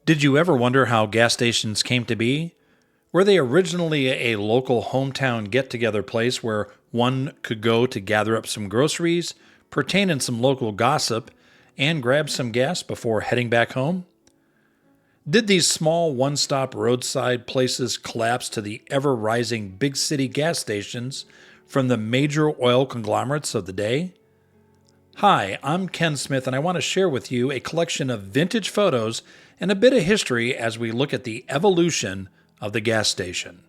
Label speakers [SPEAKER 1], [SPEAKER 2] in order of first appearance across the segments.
[SPEAKER 1] Did you ever wonder how gas stations came to be? Were they originally a local hometown get-together place where one could go to gather up some groceries, pertain in some local gossip, and grab some gas before heading back home? Did these small one-stop roadside places collapse to the ever-rising big city gas stations from the major oil conglomerates of the day? Hi, I'm Ken Smith, and I want to share with you a collection of vintage photos and a bit of history as we look at the evolution of the gas station.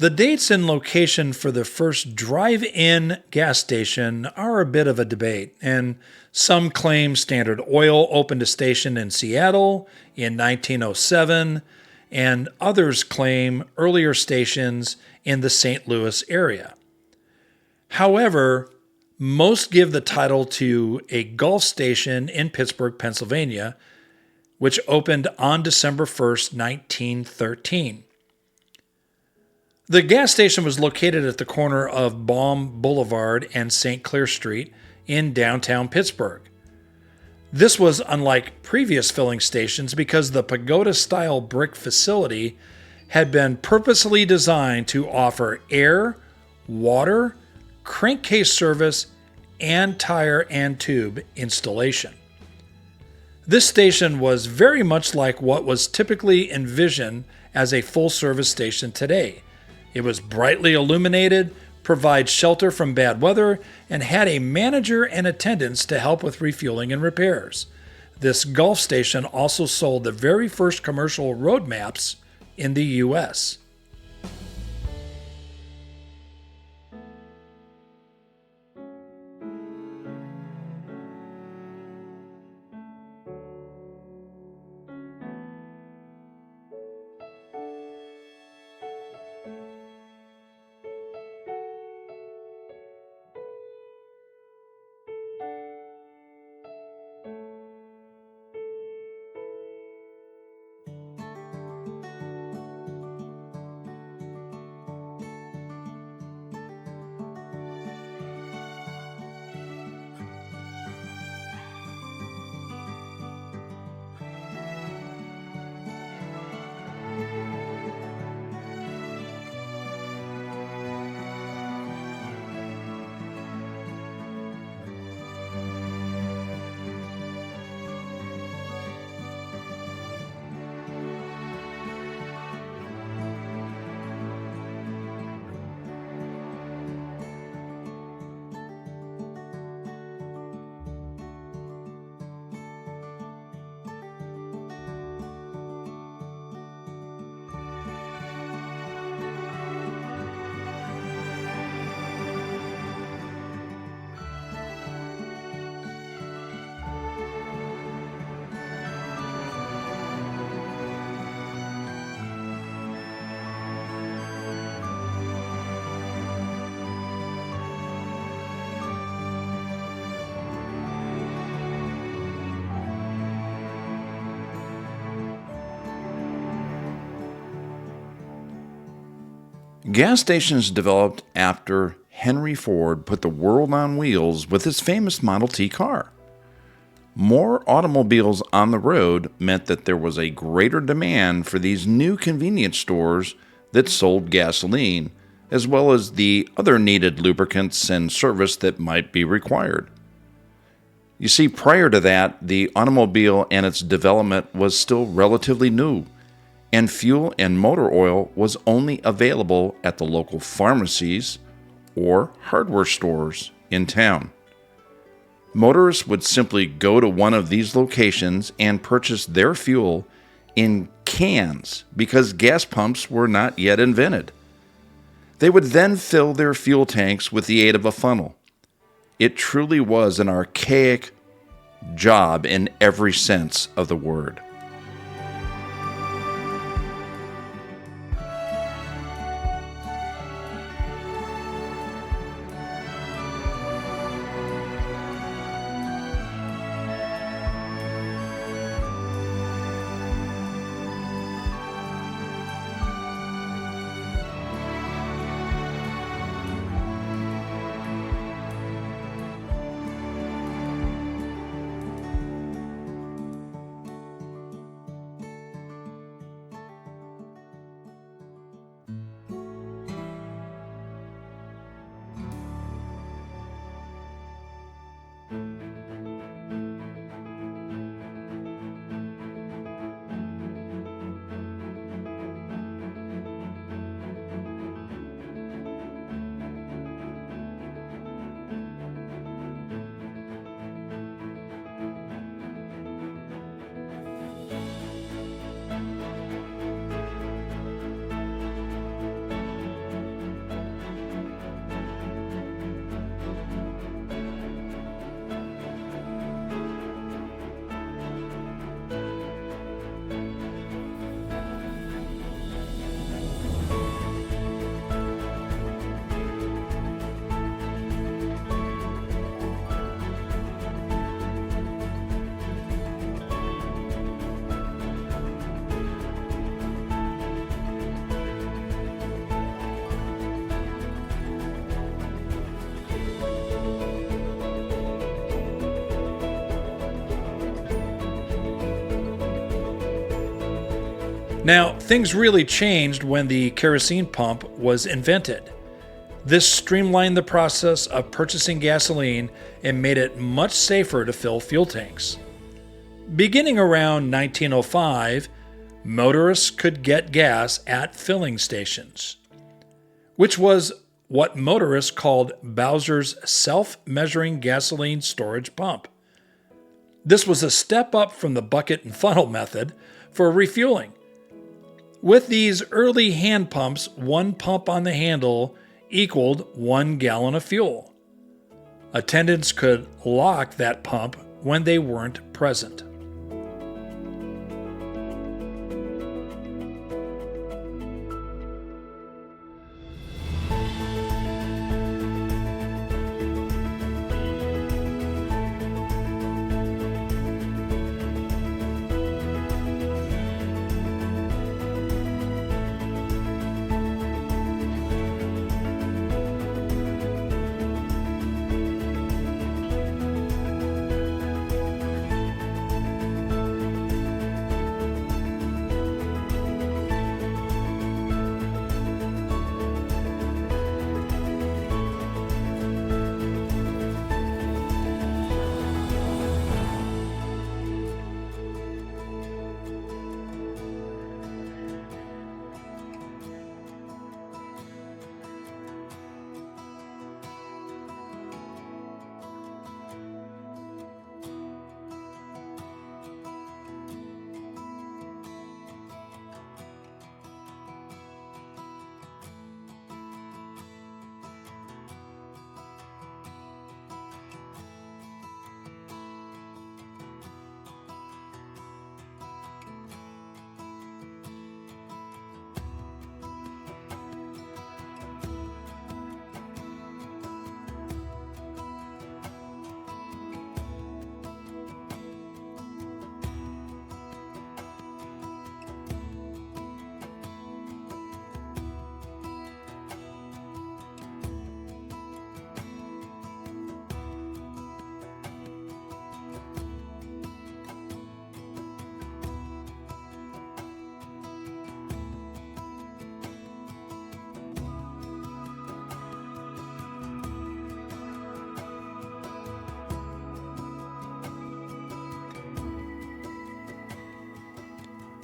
[SPEAKER 1] The dates and location for the first drive-in gas station are a bit of a debate, and some claim Standard Oil opened a station in Seattle in 1907, and others claim earlier stations in the St. Louis area. However, most give the title to a Gulf station in Pittsburgh, Pennsylvania, which opened on December 1st, 1913. The gas station was located at the corner of Baum Boulevard and St. Clair Street in downtown Pittsburgh. This was unlike previous filling stations because the pagoda-style brick facility had been purposely designed to offer air, water, crankcase service, and tire and tube installation. This station was very much like what was typically envisioned as a full-service station today. It was brightly illuminated, provides shelter from bad weather, and had a manager and attendants to help with refueling and repairs. This Gulf station also sold the very first commercial road maps in the U.S.
[SPEAKER 2] Gas stations developed after Henry Ford put the world on wheels with his famous Model T car. More automobiles on the road meant that there was a greater demand for these new convenience stores that sold gasoline, as well as the other needed lubricants and service that might be required. You see, prior to that, the automobile and its development was still relatively new, and fuel and motor oil was only available at the local pharmacies or hardware stores in town. Motorists would simply go to one of these locations and purchase their fuel in cans because gas pumps were not yet invented. They would then fill their fuel tanks with the aid of a funnel. It truly was an archaic job in every sense of the word.
[SPEAKER 1] Now, things really changed when the kerosene pump was invented. This streamlined the process of purchasing gasoline and made it much safer to fill fuel tanks. Beginning around 1905, motorists could get gas at filling stations, which was what motorists called Bowser's self-measuring gasoline storage pump. This was a step up from the bucket and funnel method for refueling. With these early hand pumps, one pump on the handle equaled 1 gallon of fuel. Attendants could lock that pump when they weren't present.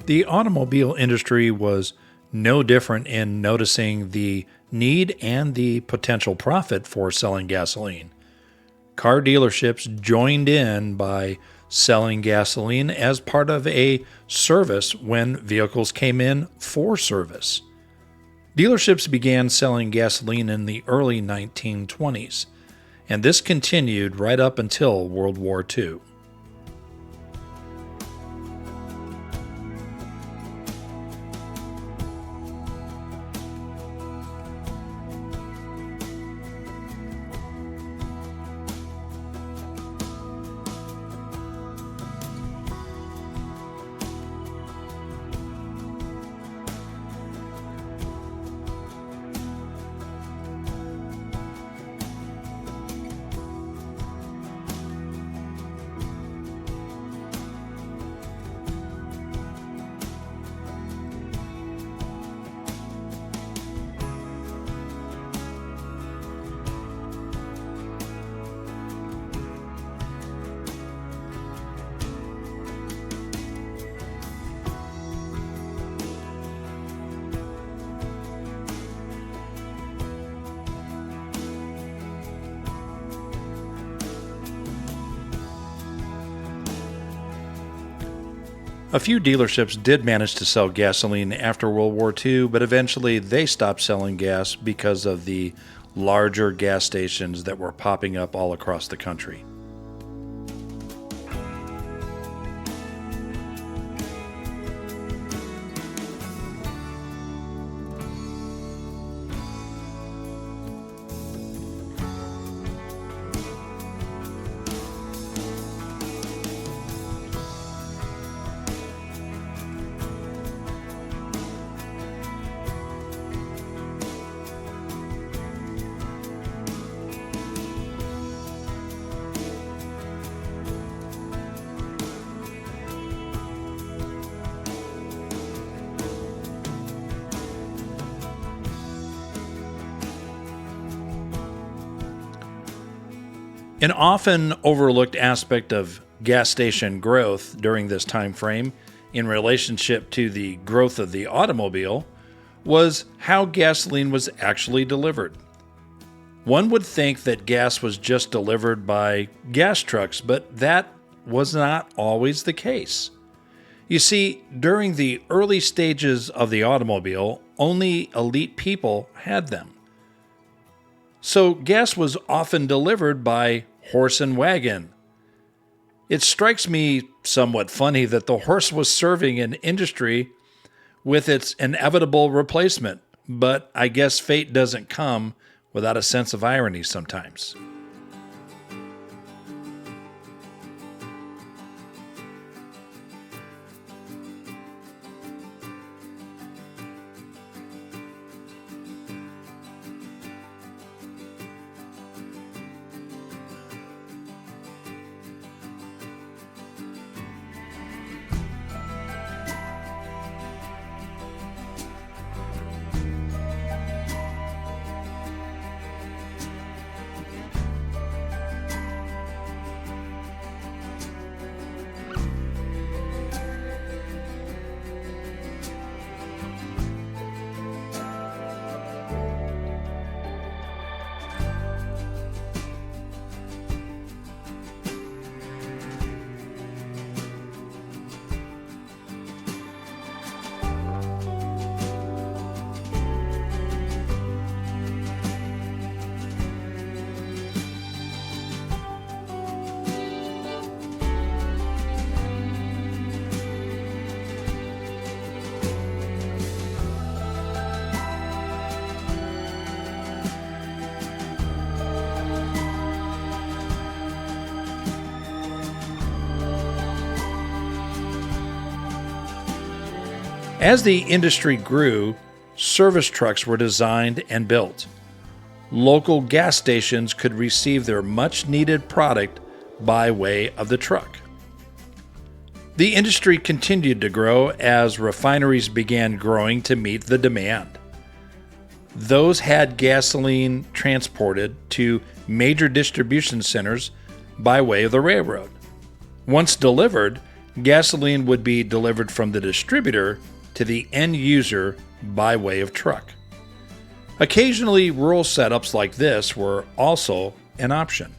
[SPEAKER 1] The automobile industry was no different in noticing the need and the potential profit for selling gasoline. Car dealerships joined in by selling gasoline as part of a service when vehicles came in for service. Dealerships began selling gasoline in the early 1920s, and this continued right up until World War II. A few dealerships did manage to sell gasoline after World War II, but eventually they stopped selling gas because of the larger gas stations that were popping up all across the country. An often overlooked aspect of gas station growth during this time frame in relationship to the growth of the automobile was how gasoline was actually delivered. One would think that gas was just delivered by gas trucks, but that was not always the case. You see, during the early stages of the automobile, only elite people had them. So gas was often delivered by horse and wagon. It strikes me somewhat funny that the horse was serving an industry with its inevitable replacement, but I guess fate doesn't come without a sense of irony sometimes. As the industry grew, service trucks were designed and built. Local gas stations could receive their much-needed product by way of the truck. The industry continued to grow as refineries began growing to meet the demand. Those had gasoline transported to major distribution centers by way of the railroad. Once delivered, gasoline would be delivered from the distributor to the end user by way of truck. Occasionally, rural setups like this were also an option.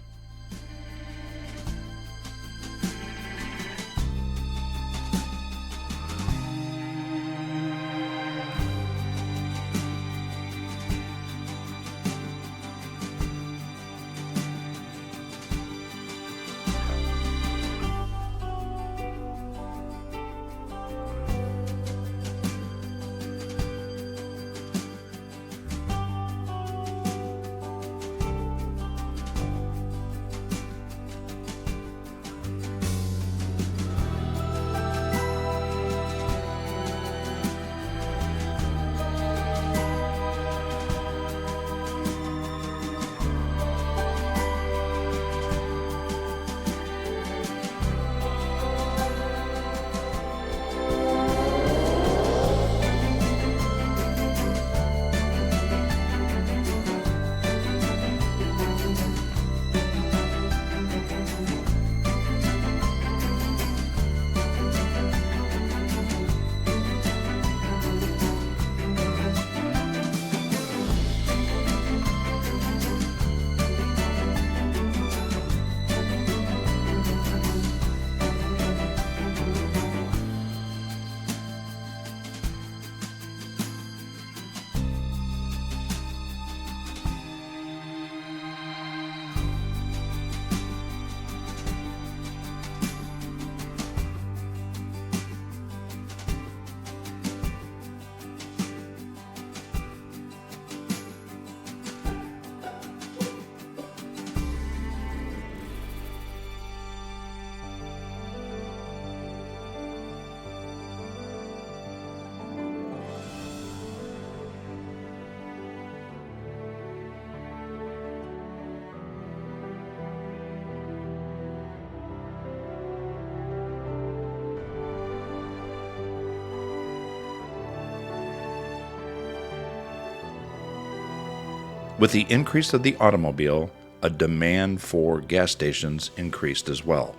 [SPEAKER 2] With the increase of the automobile, a demand for gas stations increased as well.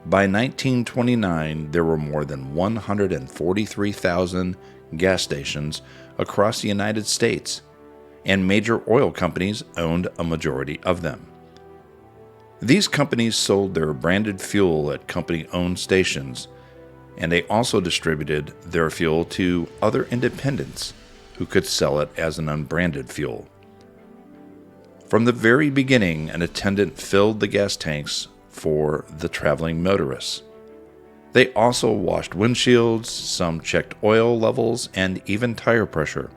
[SPEAKER 2] By 1929, there were more than 143,000 gas stations across the United States, and major oil companies owned a majority of them. These companies sold their branded fuel at company-owned stations, and they also distributed their fuel to other independents who could sell it as an unbranded fuel. From the very beginning, an attendant filled the gas tanks for the traveling motorists. They also washed windshields, some checked oil levels, and even tire pressure.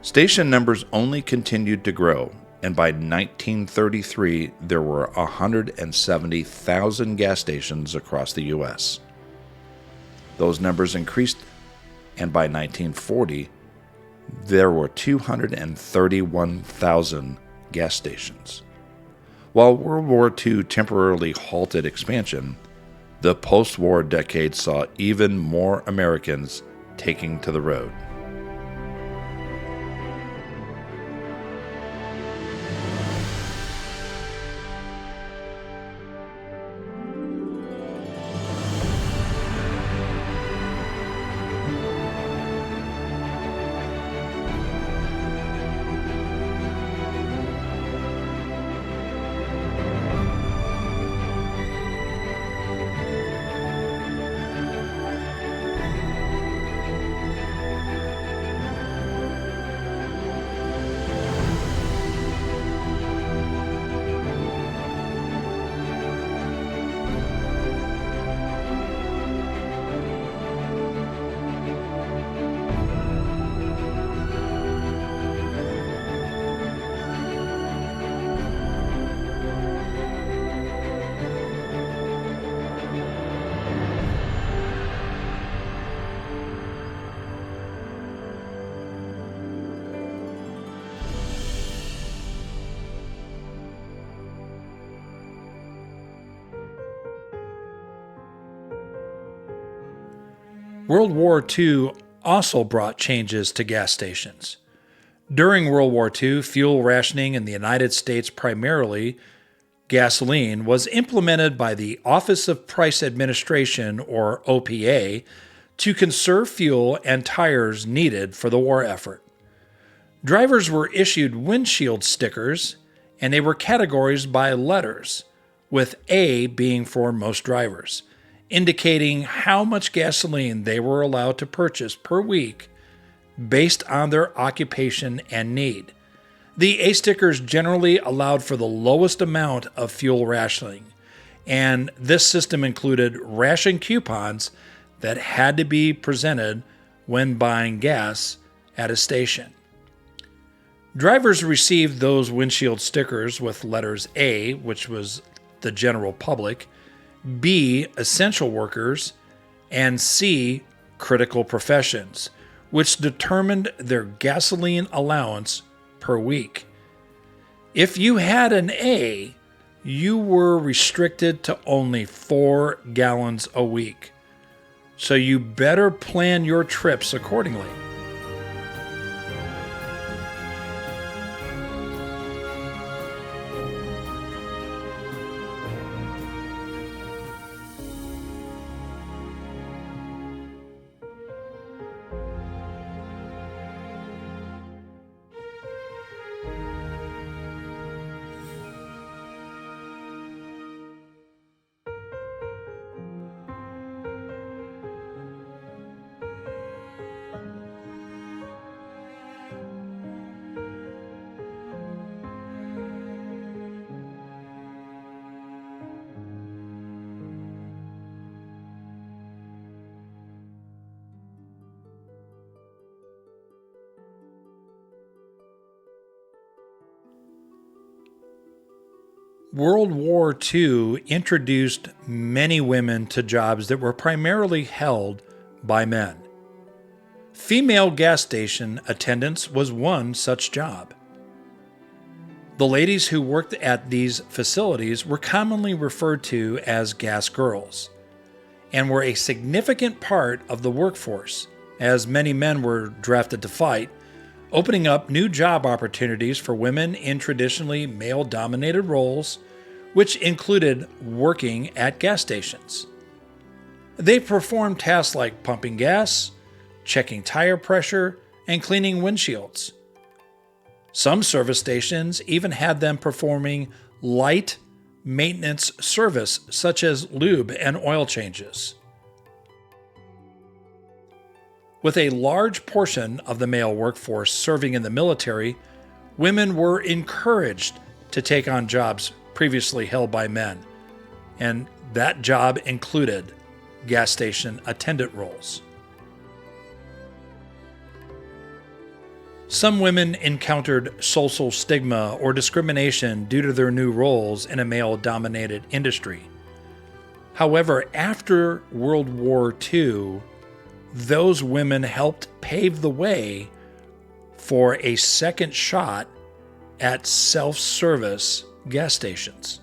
[SPEAKER 2] Station numbers only continued to grow, and by 1933, there were 170,000 gas stations across the U.S. Those numbers increased, and by 1940, there were 231,000 gas stations. While World War II temporarily halted expansion, the post-war decade saw even more Americans taking to the road.
[SPEAKER 1] World War II also brought changes to gas stations. During World War II, fuel rationing in the United States, primarily gasoline, was implemented by the Office of Price Administration, or OPA, to conserve fuel and tires needed for the war effort. Drivers were issued windshield stickers, and they were categorized by letters, with A being for most drivers, indicating how much gasoline they were allowed to purchase per week based on their occupation and need. The A stickers generally allowed for the lowest amount of fuel rationing, and this system included ration coupons that had to be presented when buying gas at a station. Drivers received those windshield stickers with letters A, which was the general public, B, essential workers, and C, critical professions, which determined their gasoline allowance per week. If you had an A, you were restricted to only 4 gallons a week. So you better plan your trips accordingly. World War II introduced many women to jobs that were primarily held by men. Female gas station attendants was one such job. The ladies who worked at these facilities were commonly referred to as gas girls and were a significant part of the workforce, as many men were drafted to fight, opening up new job opportunities for women in traditionally male dominated roles, which included working at gas stations. They performed tasks like pumping gas, checking tire pressure, and cleaning windshields. Some service stations even had them performing light maintenance service such as lube and oil changes. With a large portion of the male workforce serving in the military, women were encouraged to take on jobs previously held by men, and that job included gas station attendant roles. Some women encountered social stigma or discrimination due to their new roles in a male-dominated industry. However, after World War II, those women helped pave the way for a second shot at self-service gas stations.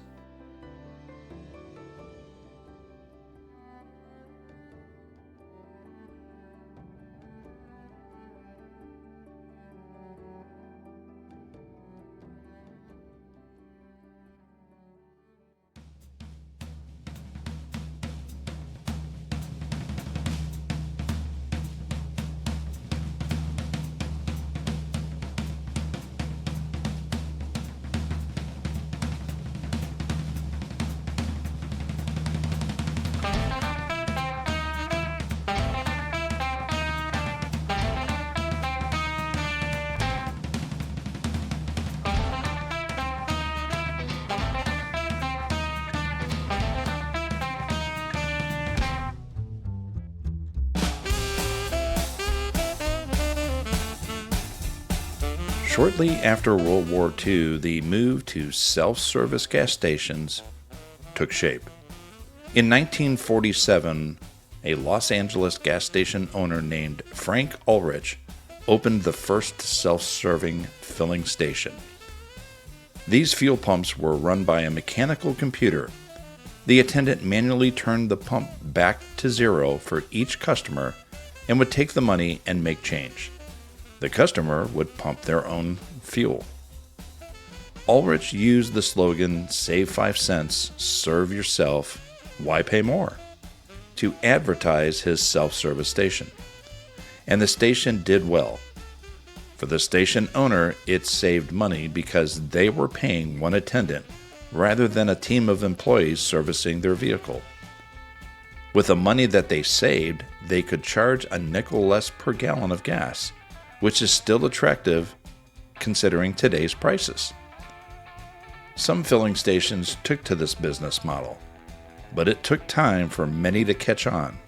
[SPEAKER 2] Shortly after World War II, the move to self-service gas stations took shape. In 1947, a Los Angeles gas station owner named Frank Ulrich opened the first self-serving filling station. These fuel pumps were run by a mechanical computer. The attendant manually turned the pump back to zero for each customer and would take the money and make change. The customer would pump their own fuel. Ulrich used the slogan, "Save 5 cents, serve yourself, why pay more?" to advertise his self-service station. And the station did well. For the station owner, it saved money because they were paying one attendant rather than a team of employees servicing their vehicle. With the money that they saved, they could charge a nickel less per gallon of gas, which is still attractive considering today's prices. Some filling stations took to this business model, but it took time for many to catch on.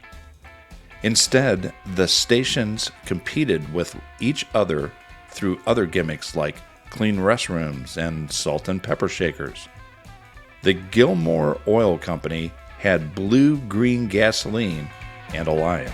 [SPEAKER 2] Instead, the stations competed with each other through other gimmicks like clean restrooms and salt and pepper shakers. The Gilmore Oil Company had blue-green gasoline and a lion.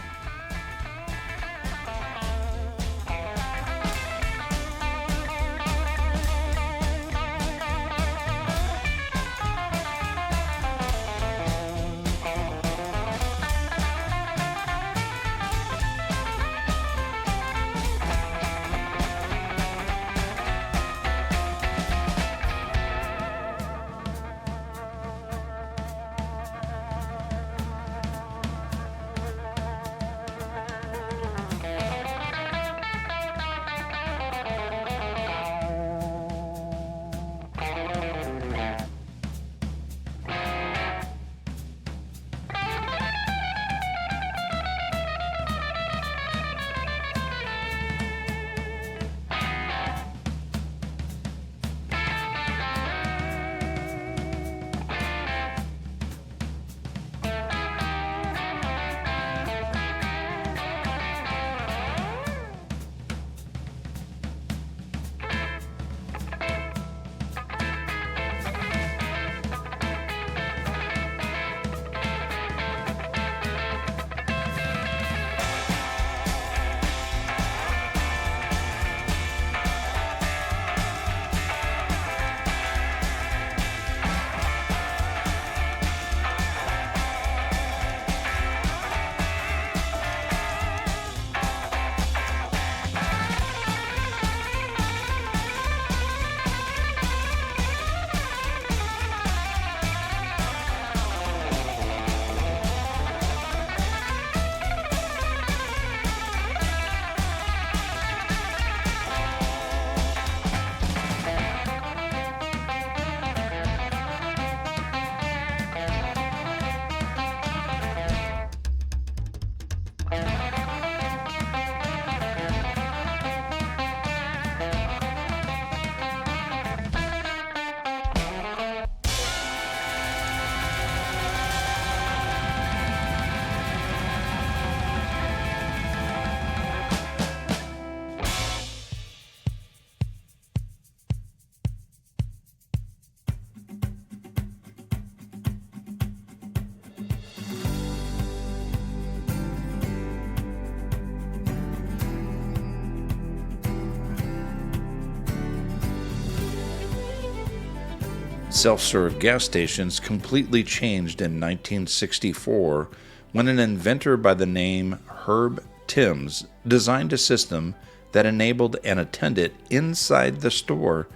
[SPEAKER 2] Self-serve gas stations completely changed in 1964 when an inventor by the name Herb Timms designed a system that enabled an attendant inside the store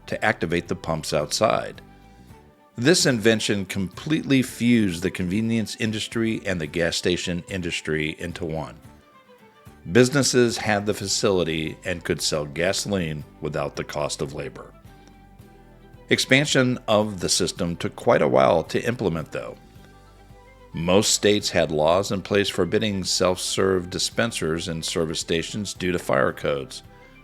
[SPEAKER 2] to activate the pumps outside. This invention completely fused the convenience industry and the gas station industry into one. Businesses had the facility and could sell gasoline without the cost of labor. Expansion of the system took quite a while to implement, though. Most states had laws in place forbidding self-serve dispensers in service stations due to fire codes,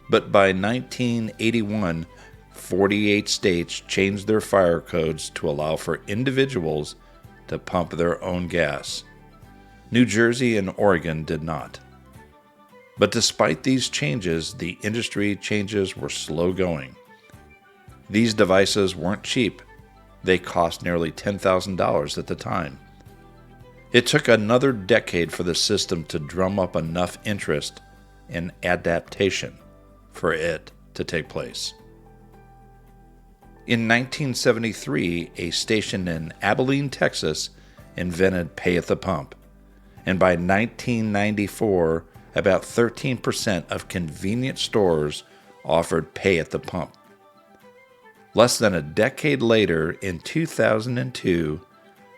[SPEAKER 2] but by 1981, 48 states changed their fire codes to allow for individuals to pump their own gas. New Jersey and Oregon did not. But despite these changes, the industry changes were slow going. These devices weren't cheap. They cost nearly $10,000 at the time. It took another decade for the system to drum up enough interest and adaptation for it to take place. In 1973, a station in Abilene, Texas, invented pay at the pump, and by 1994, about 13% of convenience stores offered pay at the pump. Less than a decade later, in 2002,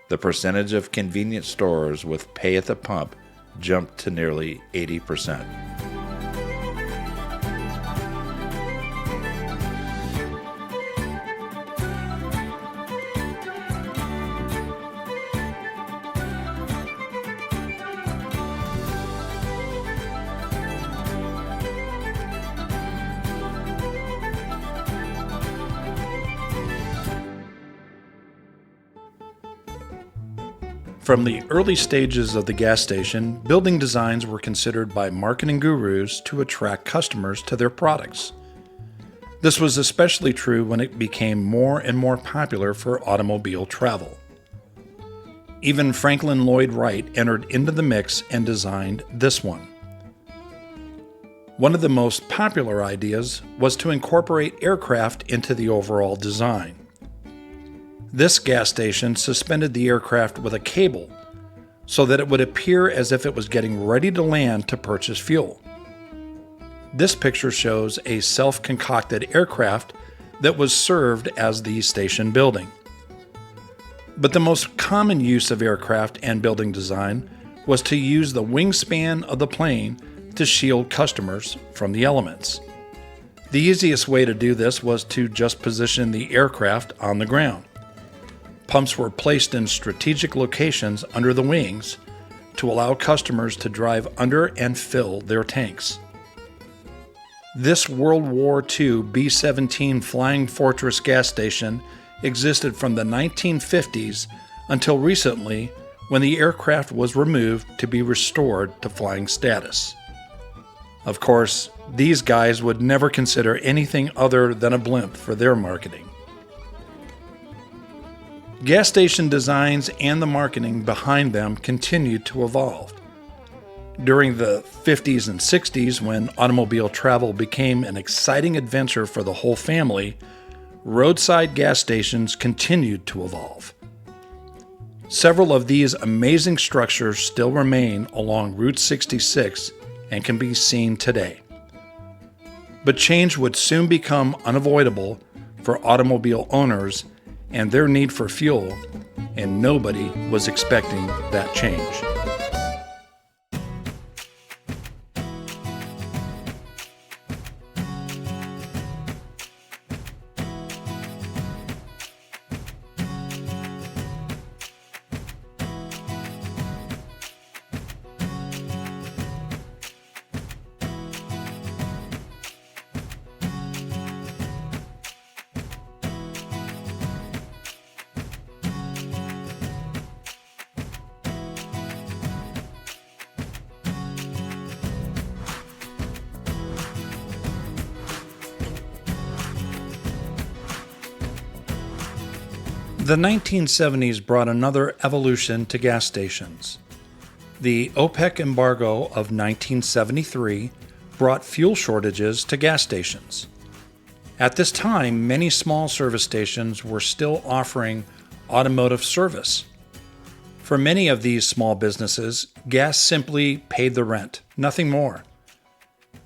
[SPEAKER 2] the percentage of convenience stores with pay at the pump jumped to nearly 80%.
[SPEAKER 1] From the early stages of the gas station, building designs were considered by marketing gurus to attract customers to their products. This was especially true when it became more and more popular for automobile travel. Even Franklin Lloyd Wright entered into the mix and designed this one. One of the most popular ideas was to incorporate aircraft into the overall design. This gas station suspended the aircraft with a cable so that it would appear as if it was getting ready to land to purchase fuel. This picture shows a self-concocted aircraft that was served as the station building. But the most common use of aircraft and building design was to use the wingspan of the plane to shield customers from the elements. The easiest way to do this was to just position the aircraft on the ground. Pumps were placed in strategic locations under the wings to allow customers to drive under and fill their tanks. This World War II B-17 Flying Fortress gas station existed from the 1950s until recently, when the aircraft was removed to be restored to flying status. Of course, these guys would never consider anything other than a blimp for their marketing. Gas station designs and the marketing behind them continued to evolve. During the 50s and 60s, when automobile travel became an exciting adventure for the whole family, roadside gas stations continued to evolve. Several of these amazing structures still remain along Route 66 and can be seen today. But change would soon become unavoidable for automobile owners and their need for fuel, and nobody was expecting that change. The 1970s brought another evolution to gas stations. The OPEC embargo of 1973 brought fuel shortages to gas stations. At this time, many small service stations were still offering automotive service. For many of these small businesses, gas simply paid the rent, nothing more.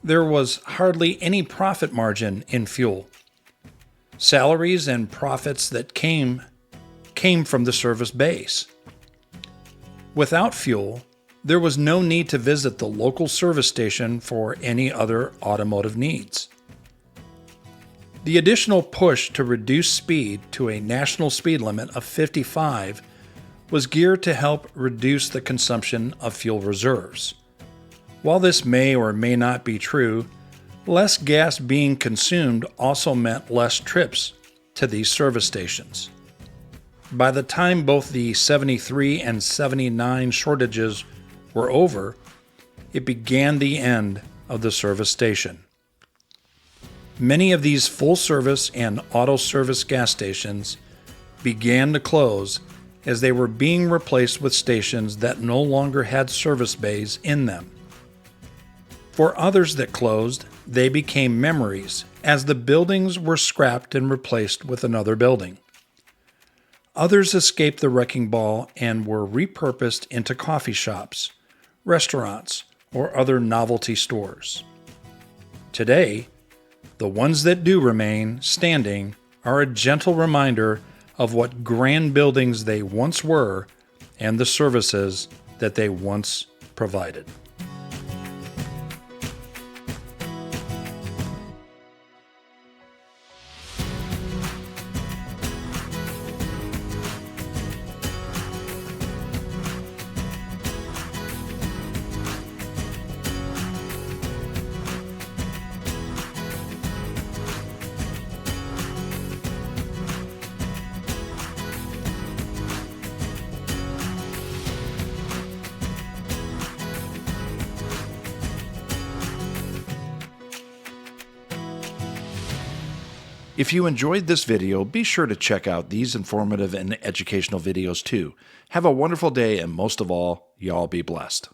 [SPEAKER 1] There was hardly any profit margin in fuel. Salaries and profits that came from the service base. Without fuel, there was no need to visit the local service station for any other automotive needs. The additional push to reduce speed to a national speed limit of 55 was geared to help reduce the consumption of fuel reserves. While this may or may not be true, less gas being consumed also meant less trips to these service stations. By the time both the 73 and 79 shortages were over, it began the end of the service station. Many of these full-service and auto-service gas stations began to close as they were being replaced with stations that no longer had service bays in them. For others that closed, they became memories as the buildings were scrapped and replaced with another building. Others escaped the wrecking ball and were repurposed into coffee shops, restaurants, or other novelty stores. Today, the ones that do remain standing are a gentle reminder of what grand buildings they once were and the services that they once provided.
[SPEAKER 2] If you enjoyed this video, be sure to check out these informative and educational videos too. Have a wonderful day, and most of all, y'all be blessed.